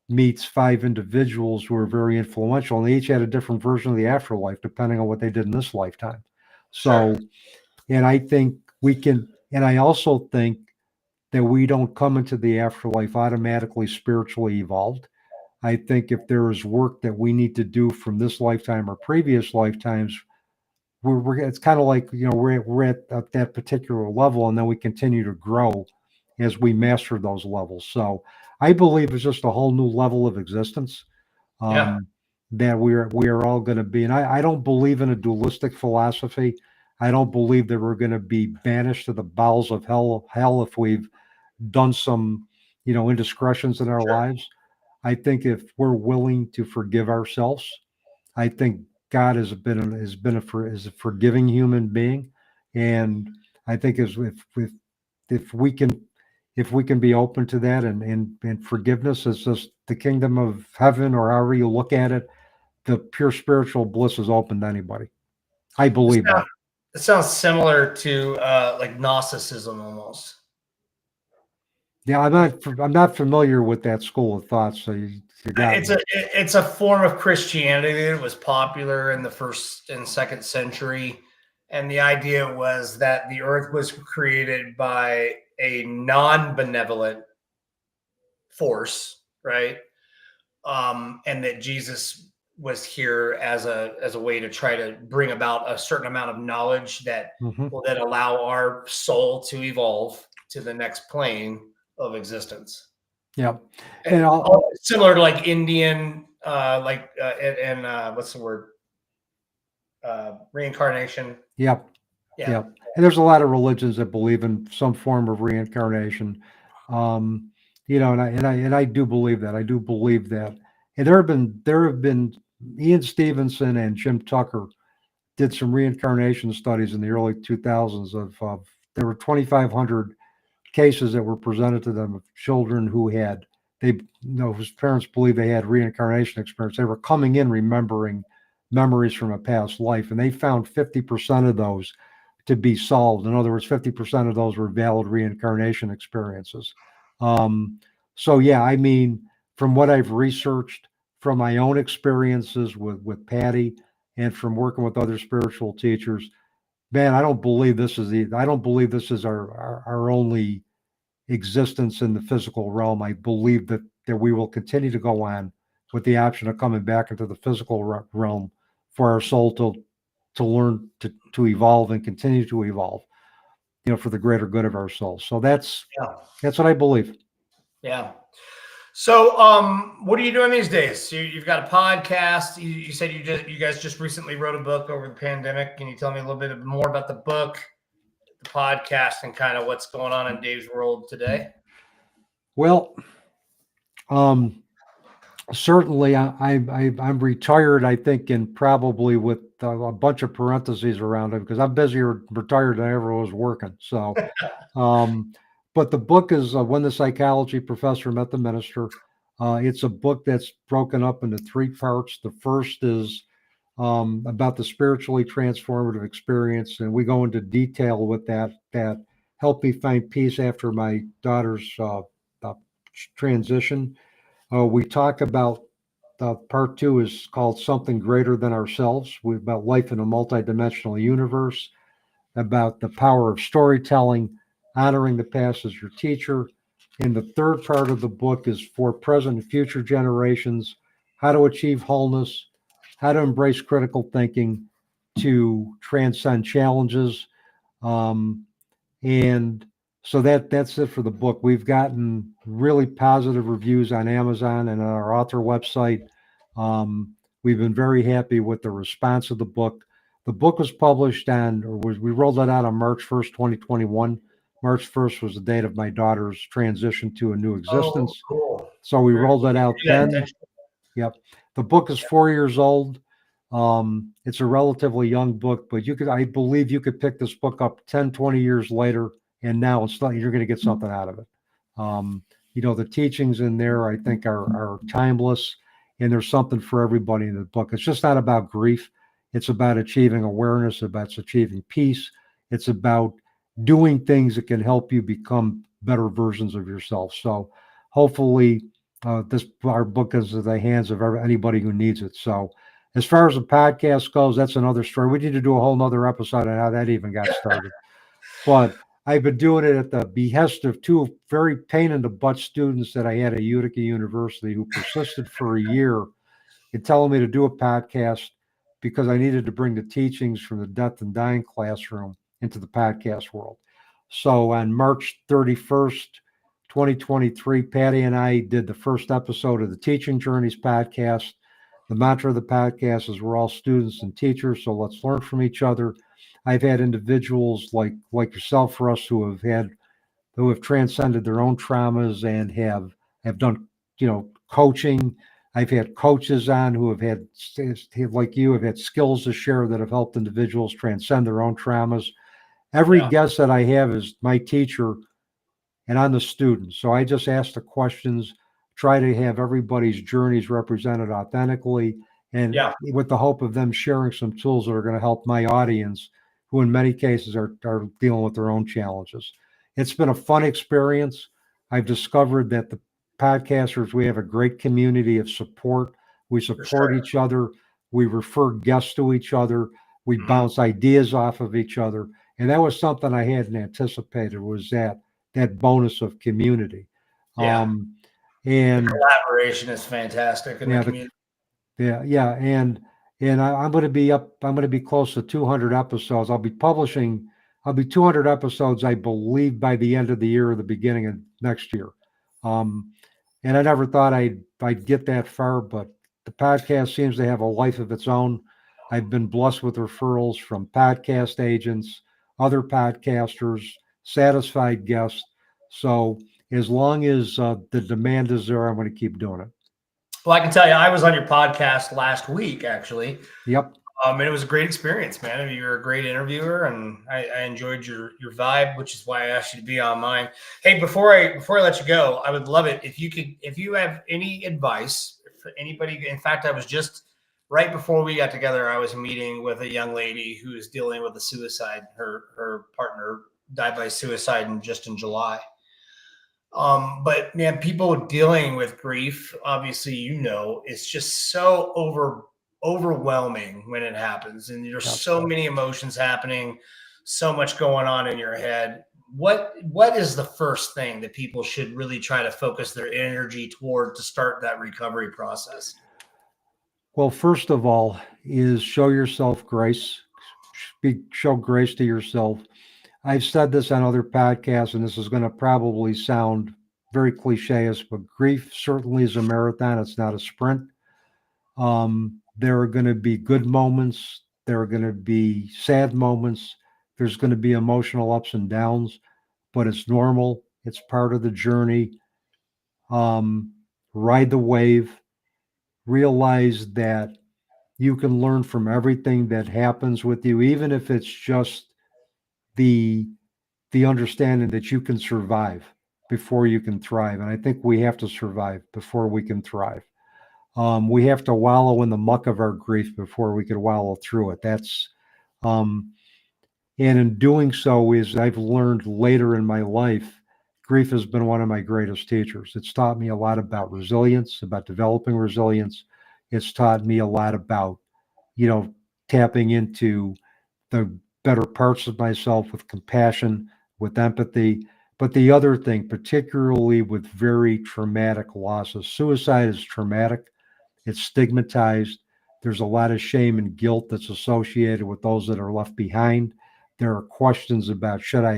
meets 5 individuals who are very influential, and they each had a different version of the afterlife depending on what they did in this lifetime. So, and I think we can, and I also think that we don't come into the afterlife automatically spiritually evolved. I think if there is work that we need to do from this lifetime or previous lifetimes, it's kind of like, we're at that particular level, and then we continue to grow as we master those levels. So I believe it's just a whole new level of existence that we are all going to be. And I don't believe in a dualistic philosophy. I don't believe that we're going to be banished to the bowels of hell if we've done some, indiscretions in our lives. I think if we're willing to forgive ourselves, I think God is a forgiving human being, and I think if we can be open to that, and forgiveness is just the kingdom of heaven, or however you look at it, the pure spiritual bliss is open to anybody. I believe that. It sounds similar to like Gnosticism almost. Yeah, I'm not familiar with that school of thought. So you got it's a form of Christianity that was popular in the 1st and 2nd century, and the idea was that the earth was created by a non-benevolent force, right? And that Jesus was here as a way to try to bring about a certain amount of knowledge that will then allow our soul to evolve to the next plane of existence. Yeah, and similar to like Indian, and what's the word? Reincarnation. Yep. Yeah. And there's a lot of religions that believe in some form of reincarnation. And I do believe that. I do believe that. And there have been Ian Stevenson and Jim Tucker did some reincarnation studies in the early 2000s of there were 2,500 cases that were presented to them of children whose parents believed they had reincarnation experience. They were coming in remembering memories from a past life, and they found 50% of those to be solved. In other words, 50% of those were valid reincarnation experiences. So yeah, I mean, from what I've researched, from my own experiences with Patty, and from working with other spiritual teachers, man, I don't believe this is our only existence in the physical realm. I believe that we will continue to go on with the option of coming back into the physical realm for our soul to learn to evolve and continue to evolve, for the greater good of our souls. So that's what I believe. Yeah. So, what are you doing these days? You've got a podcast. You said you guys just recently wrote a book over the pandemic. Can you tell me a little bit more about the book, the podcast, and kind of what's going on in Dave's world today? Well, certainly I'm retired, I think, and probably with a bunch of parentheses around it, because I'm busier retired than I ever was working. So, but the book is When the Psychology Professor Met the Minister. It's a book that's broken up into 3 parts. The first is about the spiritually transformative experience, and we go into detail with that helped me find peace after my daughter's transition. We talk about part 2 is called Something Greater Than Ourselves, about life in a multidimensional universe, about the power of storytelling, honoring the past as your teacher, And the third part of the book is for present and future generations, how to achieve wholeness, how to embrace critical thinking, to transcend challenges. And so that's it for the book. We've gotten really positive reviews on Amazon and on our author website. We've been very happy with the response of the book. The book was published we rolled it out on March 1st, 2021. March 1st was the date of my daughter's transition to a new existence. Oh, cool. So we rolled it out then. Yep. The book is 4 years old. It's a relatively young book, but I believe you could pick this book up 10, 20 years later, and now you're going to get something out of it. The teachings in there, I think, are timeless, and there's something for everybody in the book. It's just not about grief. It's about achieving awareness, about achieving peace. It's about doing things that can help you become better versions of yourself. So hopefully our book is in the hands of anybody who needs it. So as far as the podcast goes, that's another story. We need to do a whole nother episode on how that even got started. But I've been doing it at the behest of two very pain in the butt students that I had at Utica University who persisted for a year in telling me to do a podcast because I needed to bring the teachings from the death and dying classroom into the podcast world. So on March 31st, 2023, Patty and I did the first episode of the Teaching Journeys podcast. The mantra of the podcast is we're all students and teachers, so let's learn from each other. I've had individuals like yourself, Russ, who have transcended their own traumas and have done coaching. I've had coaches on who have had, like you, have had skills to share that have helped individuals transcend their own traumas. Every guest that I have is my teacher, and I'm the student. So I just ask the questions, try to have everybody's journeys represented authentically, and with the hope of them sharing some tools that are going to help my audience, who in many cases are dealing with their own challenges. It's been a fun experience. I've discovered that the podcasters, we have a great community of support. We support each other. We refer guests to each other. We bounce ideas off of each other. And that was something I hadn't anticipated, was that bonus of community. And the collaboration is fantastic in the community. And I'm going to be close to 200 episodes. I'll be 200 episodes, I believe, by the end of the year or the beginning of next year. And I never thought I'd get that far, but the podcast seems to have a life of its own. I've been blessed with referrals from podcast agents, other podcasters, satisfied guests. So as long as the demand is there, I'm going to keep doing it. Well, I can tell you, I was on your podcast last week, actually. Yep. And it was a great experience, man. You're a great interviewer, and I enjoyed your vibe, which is why I asked you to be on mine. Hey, before I let you go, I would love it if you have any advice for anybody. In fact, I was just right before we got together, I was meeting with a young lady who is dealing with a suicide. Her partner died by suicide in July. But man, people dealing with grief, obviously, it's just so overwhelming when it happens, and there's so many emotions happening, so much going on in your head. What is the first thing that people should really try to focus their energy toward to start that recovery process? Well, first of all, is show yourself grace. Show grace to yourself. I've said this on other podcasts, and this is going to probably sound very cliche-ish, but grief certainly is a marathon. It's not a sprint. There are going to be good moments. There are going to be sad moments. There's going to be emotional ups and downs, but it's normal. It's part of the journey. Ride the wave. Realize that you can learn from everything that happens with you, even if it's just the understanding that you can survive before you can thrive. And I think we have to survive before we can thrive. We have to wallow in the muck of our grief before we can wallow through it. And in doing so, as I've learned later in my life, grief has been one of my greatest teachers. It's taught me a lot about resilience, about developing resilience. It's taught me a lot about, tapping into the better parts of myself with compassion, with empathy. But the other thing, particularly with very traumatic losses, suicide is traumatic. It's stigmatized. There's a lot of shame and guilt that's associated with those that are left behind. There are questions about could I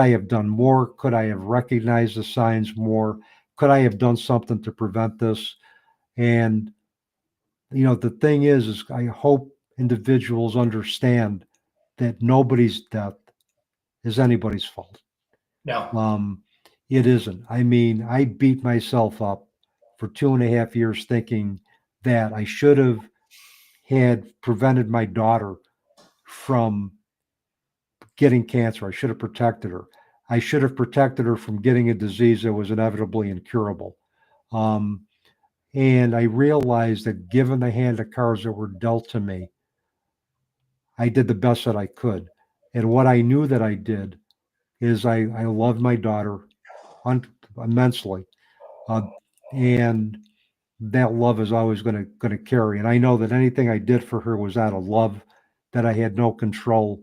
have done more? Could I have recognized the signs more? Could I have done something to prevent this? And the thing is I hope individuals understand that nobody's death is anybody's fault. No. It isn't. I mean, I beat myself up for 2.5 years thinking that I should have had prevented my daughter from getting cancer. I should have protected her. I should have protected her from getting a disease that was inevitably incurable. Um, and I realized that given the hand of cards that were dealt to me, I did the best that I could. And what I knew that I did is I loved my daughter immensely. Uh, and that love is always going to carry. And I know that anything I did for her was out of love, that I had no control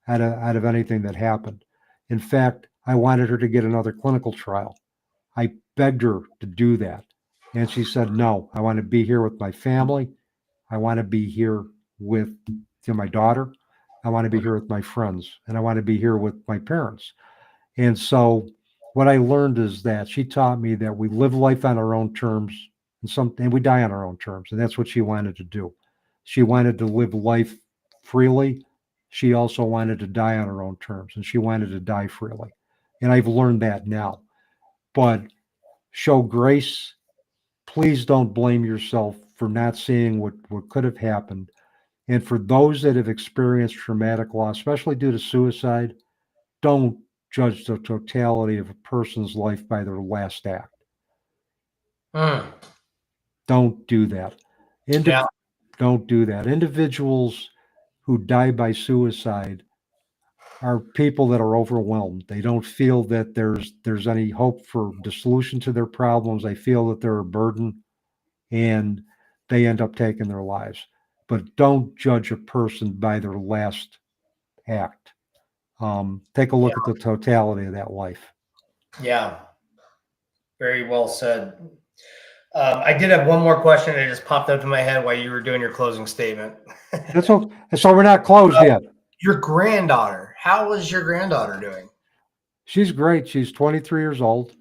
out of anything that happened. In fact, I wanted her to get another clinical trial. I begged her to do that. And she said, no, I want to be here with my family. I want to be here with my daughter. I want to be here with my friends. And I want to be here with my parents. And so what I learned is that she taught me that we live life on our own terms and we die on our own terms. And that's what she wanted to do. She wanted to live life freely. She also wanted to die on her own terms, and she wanted to die freely. And I've learned that now. But show grace. Please don't blame yourself for not seeing what could have happened. And for those that have experienced traumatic loss, especially due to suicide, don't judge the totality of a person's life by their last act. Don't do that. Yeah. Don't do that. Individuals who die by suicide are people that are overwhelmed. They don't feel that there's any hope for the solution to their problems. They feel that they're a burden, and they end up taking their lives. But don't judge a person by their last act. Take a look at the totality of that life. Yeah. Very well said. I did have one more question that just popped up to my head while you were doing your closing statement. That's all. So we're not closed yet. Your granddaughter. How is your granddaughter doing? She's great. She's 23 years old.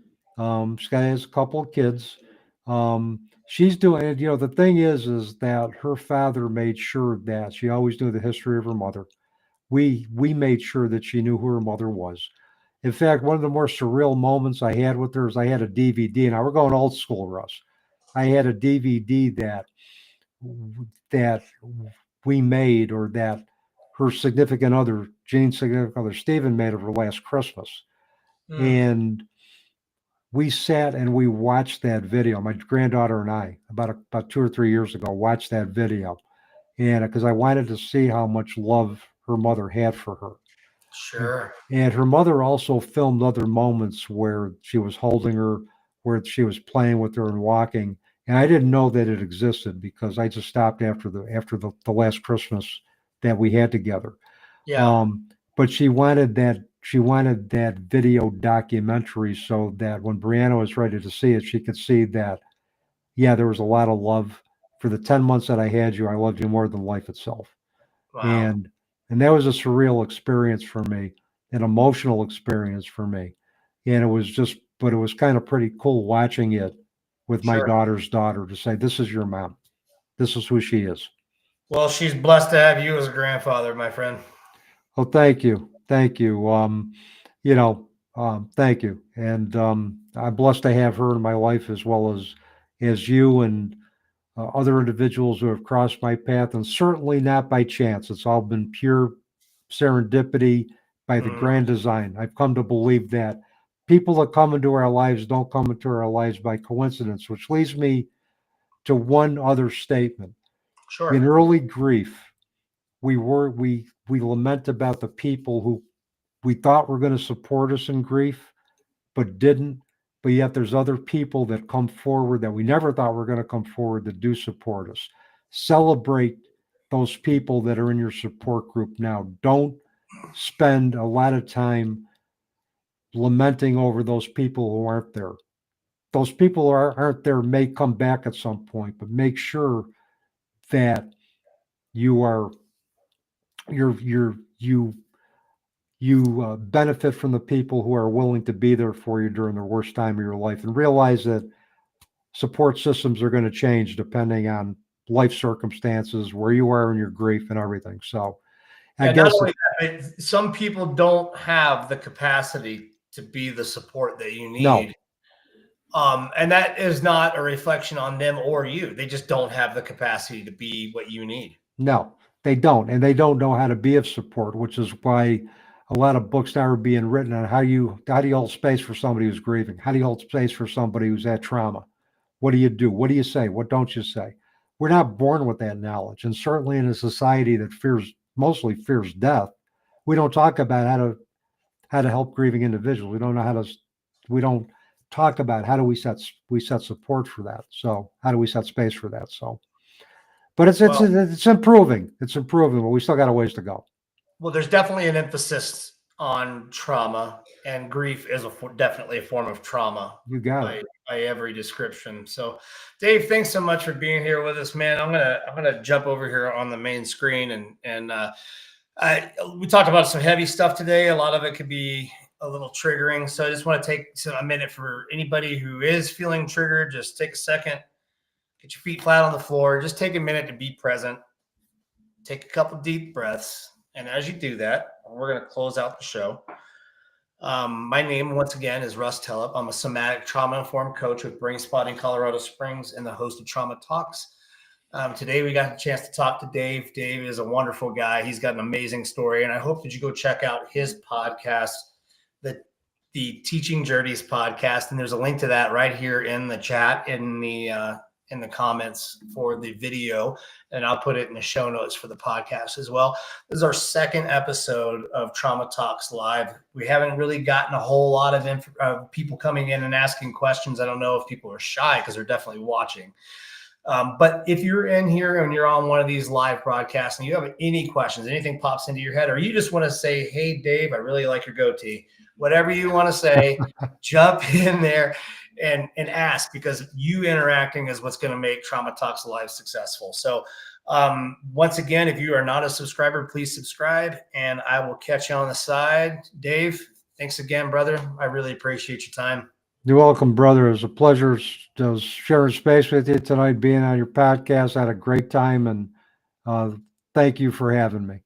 She has a couple of kids. She's doing, the thing is that her father made sure that she always knew the history of her mother. We made sure that she knew who her mother was. In fact, one of the more surreal moments I had with her is I had a DVD. Now we're going old school, Russ. I had a DVD that we made, or that her significant other, Jeanne's significant other, Stephen, made of her last Christmas. And we sat and we watched that video. My granddaughter and I, about 2 or 3 years ago, watched that video, and because I wanted to see how much love her mother had for her. Sure. And her mother also filmed other moments where she was holding her, where she was playing with her and walking. And I didn't know that it existed because I just stopped after the last Christmas that we had together. Yeah. But she wanted that video documentary so that when Brianna was ready to see it, she could see that, yeah, there was a lot of love. For the 10 months that I had you, I loved you more than life itself. Wow. And that was a surreal experience for me, an emotional experience for me. And it was kind of pretty cool watching it with my Sure. daughter's daughter to say, this is your mom. This is who she is. Well, she's blessed to have you as a grandfather, my friend. Oh, thank you. Thank you. Thank you. And I'm blessed to have her in my life, as well as you and other individuals who have crossed my path, and certainly not by chance. It's all been pure serendipity by the grand design. I've come to believe that people that come into our lives don't come into our lives by coincidence, which leads me to one other statement. Sure. In early grief, we lament about the people who we thought were going to support us in grief, but didn't. But yet there's other people that come forward that we never thought were going to come forward that do support us. Celebrate those people that are in your support group now. Don't spend a lot of time lamenting over those people who aren't there. Those people who aren't there may come back at some point, but make sure that you benefit from the people who are willing to be there for you during the worst time of your life, and realize that support systems are going to change depending on life circumstances, where you are in your grief and everything. So I Yeah, guess not only that, but some people don't have the capacity to be the support that you no, need. And that is not a reflection on them or you. They just don't have the capacity to be what you need. no, they don't. And they don't know how to be of support, which is why a lot of books now are being written on how do you hold space for somebody who's grieving? How do you hold space for somebody who's had trauma? What do you do? What do you say? What don't you say? We're not born with that knowledge. And certainly in a society that mostly fears death, we don't talk about how to help grieving individuals. We don't know we don't talk about how do we set support for that. So how do we set space for that? So, but it's improving. It's improving, but we still got a ways to go. Well, there's definitely an emphasis on trauma, and grief is definitely a form of trauma. You got it. By every description. So, Dave, thanks so much for being here with us, man. I'm gonna jump over here on the main screen, and we talked about some heavy stuff today. A lot of it could be a little triggering. So I just want to take a minute for anybody who is feeling triggered. Just take a second, get your feet flat on the floor. Just take a minute to be present. Take a couple deep breaths. And as you do that, we're going to close out the show. My name, once again, is Russ Tellup. I'm a somatic trauma-informed coach with Brain Spotting Colorado Springs and the host of Trauma Talks. Today, we got a chance to talk to Dave. Dave is a wonderful guy. He's got an amazing story, and I hope that you go check out his podcast, the Teaching Journeys podcast. And there's a link to that right here in the chat, in the comments for the video, and I'll put it in the show notes for the podcast as well. This is our second episode of Trauma Talks Live. We haven't really gotten a whole lot of people coming in and asking questions. I don't know if people are shy because they're definitely watching. But if you're in here and you're on one of these live broadcasts and you have any questions, anything pops into your head, or you just want to say, hey, Dave, I really like your goatee, whatever you want to say, jump in there and ask, because you interacting is what's going to make Trauma Talks Live successful. So once again, if you are not a subscriber, please subscribe, and I will catch you on the side. Dave, thanks again, brother. I really appreciate your time. You're welcome, brother. It was a pleasure sharing space with you tonight, being on your podcast. I had a great time, and thank you for having me.